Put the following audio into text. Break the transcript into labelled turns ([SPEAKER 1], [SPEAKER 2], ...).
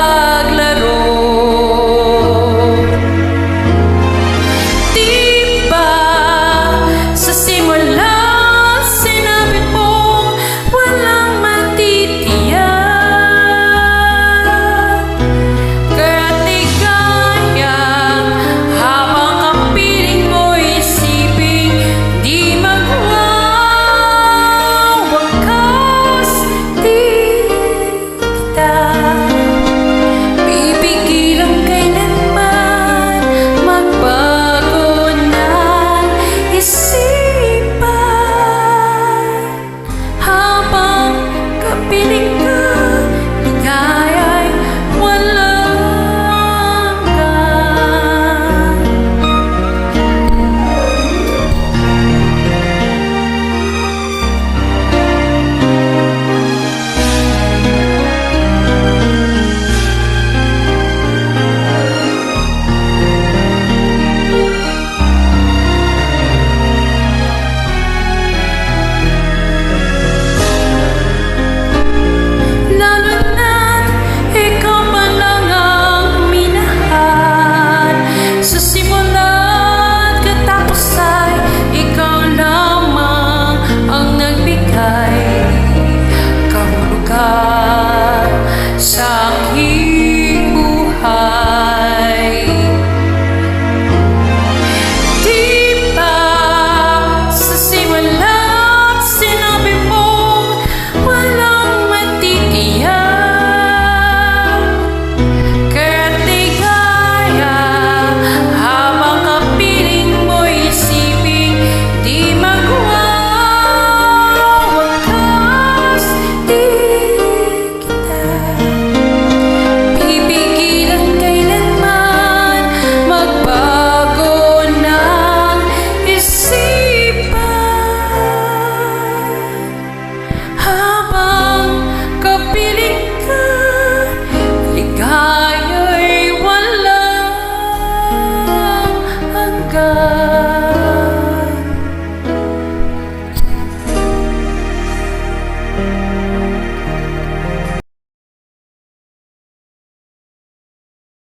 [SPEAKER 1] paglaro. Di ba sa simula sinabi mo walang matitiyak, kaya't ligaya habang kapiling mo isipin di magwawakas. Di kita pipigilan kailanman magbago ng isipan. Habang kapiling ka, ligaya'y walang hanggan. Lalo na't ikaw pa lang ang minahal. Sa simula't katapos ay ikaw lamang ang nagbigay kahulugan sa aking buhay. Di ba sa simula't sinabi mo walang matitiyak, kaya't ligaya habang kapiling mo isipin di magwawakas. Di kita pipigilan kailanman magbago ng isipan. Habang kapiling ka, ligaya'y walang hanggan.